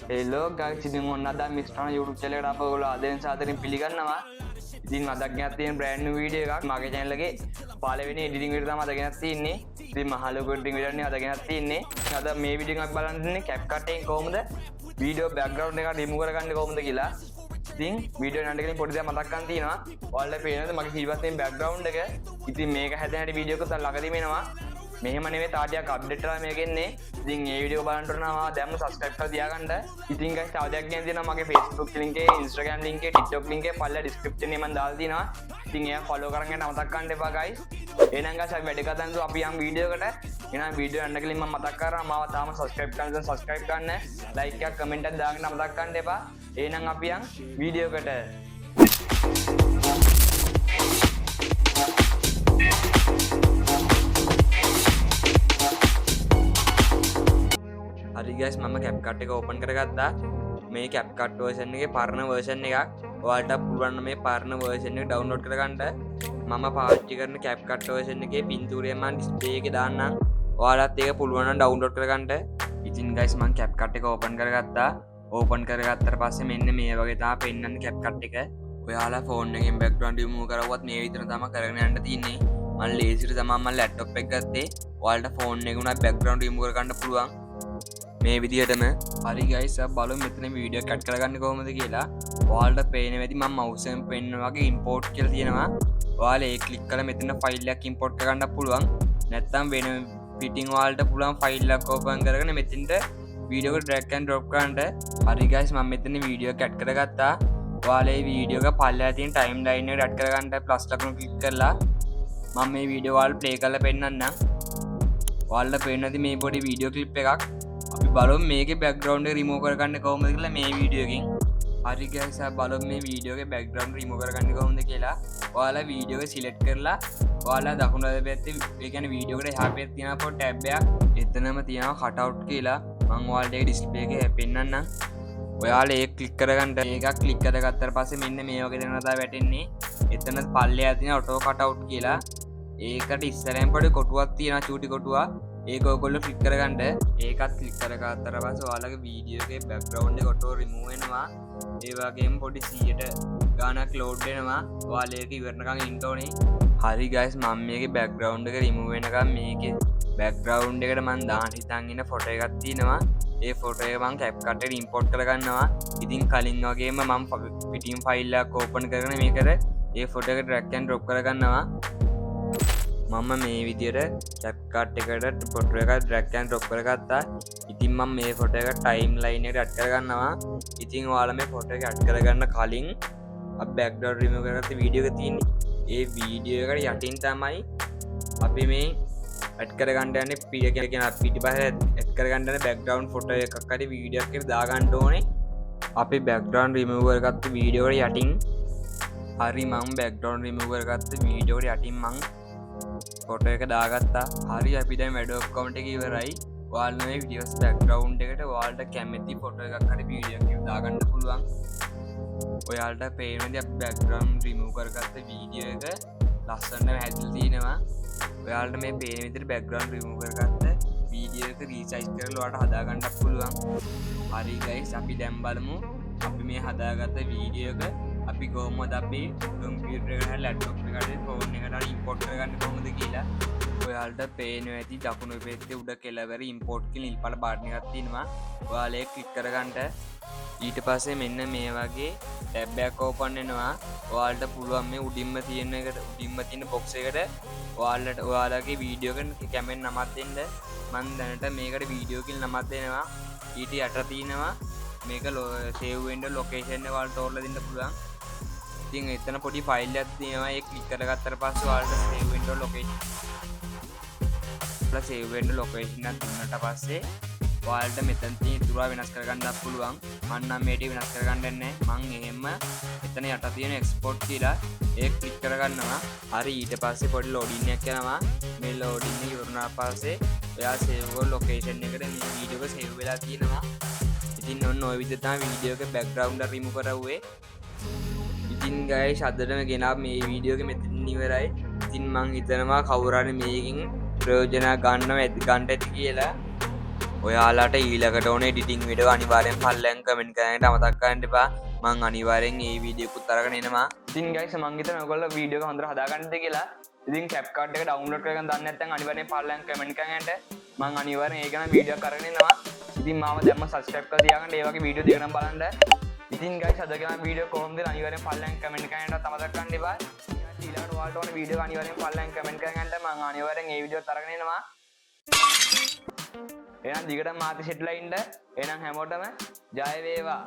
Hello guys ඉතින් ඔන්න අද මිස්ටර් YouTube channel එකට අප ඔයගොල්ලෝ ආදරෙන් සාදරෙන් පිළිගන්නවා. ඉතින් අදක් ගෙනත් තියෙන brand new video එකක් මගේ channel එකේ පළවෙනි editing video තමයි අද ගෙනත් තියෙන්නේ. ඉතින් මහ ලොකු editing video එකක් අද ගෙනත් තියෙන්නේ. අද මේ video එක අපි බලන්න ඉන්නේ CapCut එකෙන් කොහොමද video background එක remove කරගන්නේ කොහොමද කියලා. ඉතින් video එක නඩ කලින් පොඩි දෙයක් මතක් කරන් තියෙනවා. ඔයාලට පේනද මගේ පිටිපස්සෙන් background එක. ඉතින් මේක හැදෙන හැටි video එකත් ළඟදීම එනවා. මෙහෙම නෙවෙයි තාටියක් අප්ඩේට් කරලා මේක එන්නේ. ඉතින් මේ වීඩියෝ බලන්න උනනවා දැම්ම subscribe කරලා තියාගන්න. ඉතින් guys තව දෙයක් ගැන තියෙනවා මගේ Facebook link එකේ Instagram link එකේ TikTok link එකේ පල්ල description එකේ මම දාලා තියෙනවා. ඉතින් ඒක follow කරන් යන්න අමතක කරන්න එපා guys. එහෙනම් guys අපි වැඩ කරන් දු අපි යම් වීඩියෝ එකට. එහෙනම් වීඩියෝ යන්න කලින් මම මතක් කරා මාව තාම subscribe කරන්න subscribe කරන්න. like එකක් comment එකක් දාන්න අමතක කරන්න එපා. එහෙනම් අපි යම් වීඩියෝ එකට. හරි guys මම CapCut එක open කරගත්තා. මේ CapCut version එකේ පරණ version එකක්. ඔයාලට පුළුවන් මේ පරණ version එක download කරගන්න. මම පාවිච්චි කරන CapCut version එකේ පින්තූරය මම display එකේ දාන්නම්. ඔයාලත් ඒක පුළුවන් නම් download කරගන්න. ඉතින් guys මම CapCut එක open කරගත්තා. open කරගත්තට පස්සේ මෙන්න මේ වගේ තමයි පෙන්නන්නේ CapCut එක. ඔයාලා phone එකෙන් background remove කරවුවත් මේ විදිහට තමයි කරගෙන යන්න තියෙන්නේ. මම lazy තමයි මම laptop එක ගත්තේ. ඔයාලට phone එක උනා background remove කරගන්න පුළුවන්. මේ විදිහටම හරි guys අපි බලමු මෙතන වීඩියෝ කට් කරගන්නේ කොහොමද කියලා. ඔයාලට පේන වෙදි මම mouse එකෙන් පෙන්න වගේ import කියලා තියෙනවා. ඔයාලා ඒක ක්ලික් කරලා මෙතන ෆයිල් එකක් import කරගන්න පුළුවන්. නැත්නම් වෙන පිටින් ඔයාලට පුළුවන් ෆයිල් එකක් open කරගෙන මෙතෙන්ට වීඩියෝ එක drag and drop කරන්න. හරි guys මම මෙතන වීඩියෝ කට් කරගත්තා. ඔයාලා මේ වීඩියෝ එක පල්ලෙහා තියෙන timeline එකට add කරගන්න plus ලකුණු ක්ලික් කරලා මම මේ වීඩියෝ ඔයාලට play කරලා පෙන්නන්නම්. ඔයාලට පේනවාද මේ පොඩි වීඩියෝ clip එකක්. අපි බලමු මේකේ background එක remove කරගන්නේ කොහොමද කියලා මේ වීඩියෝ එකෙන්. හරි guys අපි බලමු මේ වීඩියෝ එකේ background remove කරගන්නේ කොහොමද කියලා. ඔයාලා වීඩියෝ එක select කරලා ඔයාලා දකුණු පැත්තේ ඒ කියන්නේ වීඩියෝ එකට එහා පැත්තේ තියෙන පොඩි tab එකක් එතනම තියෙනවා cut out කියලා. මම ඔයාලට ඒක display එකේ පෙන්නන්නම්. ඔයාලා ඒක click කරගන්න. ඒකක් click කරගත්තාට පස්සේ මෙන්න මේ වගේ දෙනවා තමයි වැටෙන්නේ. එතන පල්ලෙහා තියෙන auto cut out කියලා. ඒකට ඉස්සරහින් පොඩි කොටුවක් තියෙනවා චූටි කොටුවක්. ඒක ඔයගොල්ලෝ ක්ලික් කරගන්න. ඒකත් ක්ලික් කරගත්තාට පස්සේ ඔයාලගේ වීඩියෝ එකේ බෑග්ග්‍රවුන්ඩ් එක ඔටෝ රිමූව් වෙනවා. ඒ වගේම පොඩි 100ට ගානක් ලෝඩ් වෙනවා. ඔයාලා ඒක ඉවරනකම් ඉන්න ඕනේ. හරි guys මම මේකේ බෑග්ග්‍රවුන්ඩ් එක රිමූව් වෙනකම් මේකේ බෑග්ග්‍රවුන්ඩ් එකට මම දාන්න හිතන් ඉන්න ෆොටෝ එකක් තියෙනවා. ඒ ෆොටෝ එක මම CapCut එකට ඉම්පෝට් කරගන්නවා. ඉතින් කලින් වගේම මම පිටින් ෆයිල් එකක් ඕපන් කරගෙන මේකට ඒ ෆොටෝ එක drag and drop කරගන්නවා. මම මේ විදියට CapCut එකට ෆොටෝ එකක් drag and drop කරගත්තා. ඉතින් මම මේ ෆොටෝ එක timeline එකට add කරගන්නවා. ඉතින් ඔයාලා මේ ෆොටෝ එක add කරගන්න කලින් අපි background remove කරගත්ත වීඩියෝ එක තියෙන්නේ. ඒ වීඩියෝ එකට යටින් තමයි අපි මේ add කරගන්න යන්නේ පිටිපස්සේ add කරගන්න යන background ෆොටෝ එකක් හරි වීඩියෝ එකක් දාගන්න ඕනේ. අපි background remove කරගත්ත වීඩියෝ එකට යටින් හරි මම background remove කරගත්ත වීඩියෝ එකට යටින් මම ෆොටෝ එක දාගත්තා. හරි අපි දැන් වැඩ ඔක්කොම ටික ඉවරයි. ඔයාලා මේ වීඩියෝස් බෑග්ග්‍රවුන්ඩ් එකට ඔයාලට කැමති ෆොටෝ එකක් හරි වීඩියෝ එකක් දාගන්න පුළුවන්. ඔයාලට පේනවාද අපි බෑග්ග්‍රවුන්ඩ් රිමූව් කරගත්ත වීඩියෝ එක ලස්සනට හැදලා තියෙනවා. ඔයාලට මේ පේන විදිහට බෑග්ග්‍රවුන්ඩ් රිමූව් කරගත්ත වීඩියෝ එක රීසයිස් කරලා ඔයාලට හදාගන්න පුළුවන්. හරි guys අපි දැන් බලමු අපි මේ හදාගත්ත වීඩියෝ එක අපි කොහොමද අපි කම්පියුටර් එකට හරි ලැප්ටොප් එකට හරි ෆෝන් එකට හරි ඉම්පෝට් කරගන්නේ කොහොමද කියලා. ඔයාලට පේනවා ඇති දකුණු පැත්තේ උඩ කෙළවර ඉම්පෝට් කියලා නිල්පල බටන් එකක් තියෙනවා. ඔයාලා ඒක ක්ලික් කරගන්න. ඊට පස්සේ මෙන්න මේ වගේ ටැබ් එකක් ඕපන් වෙනවා. ඔයාලට පුළුවන් මේ උඩින්ම තියෙන බොක්ස් එකට ඔයාලගේ වීඩියෝ එක කැමෙන් නමක් දෙන්න. මම දැනට මේකට වීඩියෝ කියලා නමක් දෙනවා. ඊට යට තියෙනවා මේක සේව් වෙන්න ලොකේෂන් එක ඔයාලට තෝරලා දෙන්න පුළුවන්. ඉතින් එතන පොඩි ෆයිල් එකක් තියෙනවා. ඒක ක්ලික් කරගත්තට පස්සේ ඔයාලට සේව් වෙන්න ලොකේෂන් සේව් වෙන්න ලොකේෂන් එක දුන්නට පස්සේ ඔයාලට මෙතන තියෙන ඉතුරුව වෙනස් කරගන්නත් පුළුවන්. මම නම් මේක වෙනස් කරගන්න නැහැ. මම එහෙම එතන යට තියෙන එක්ස්පෝර්ට් කියලා ඒක ක්ලික් කරගන්නවා. හරි ඊට පස්සේ පොඩි ලෝඩින් එකක් යනවා. මේ ලෝඩින් එක ඉවරනාට පස්සේ ඔයා සේව් කරන ලොකේෂන් එකට මේ වීඩියෝ එක සේව් වෙලා තියෙනවා. ඉතින් ඔන්න ඔය විදිහට තමයි වීඩියෝ එක බෑග්ග්‍රවුන්ඩ් එක රිමූව් කරවුවේ. ඉතින් guys අදටම ගෙනාව මේ වීඩියෝ එක මෙතනින් ඉවරයි. ඉතින් මං හිතනවා කවුරු හරි මේකෙන් ප්‍රයෝජන ගන්න ඇති කියලා. ඔයාලට ඊළඟට ඕනේ එඩිටිං වීඩියෝ අනිවාර්යෙන් පල්ලෙන් කමෙන්ට් කරන්නට අමතක් කරන්න එපා. මං අනිවාර්යෙන් මේ වීඩියෝකුත් අරගෙන එනවා. ඉතින් guys මං හිතනවා ඔයගොල්ලෝ වීඩියෝ එක හොඳට හදාගන්නද කියලා. ඉතින් CapCut එක ඩවුන්ලෝඩ් කරගන්න දන්නේ නැත්නම් අනිවාර්යෙන් පල්ලෙන් කමෙන්ට් කරන්නට. මං අනිවාර්යෙන් ඒක නම් වීඩියෝ එක අරගෙන එනවා. ඉතින් මාව දැම්ම subscribe කරලා තියාගන්න. ඒ වගේ වීඩියෝ දෙක නම් බලන්න. ඉතින් guys අද ගෙනා වීඩියෝ කොහොමද අනිවාර්යෙන් පල්ලෙන් කමෙන්ට් කරන්නට අමතක් කරන්න එපා. ඊළඟට ඔයාලට ඕන වීඩියෝ එක අනිවාර්යෙන් පල්ලෙන් කමෙන්ට් කරගන්න. මං අනිවාර්යෙන් මේ වීඩියෝත් අරගෙන එනවා. එහෙනම් දිගටම මාත් සෙට්ලා ඉන්න. එහෙනම් හැමෝටම ජය වේවා.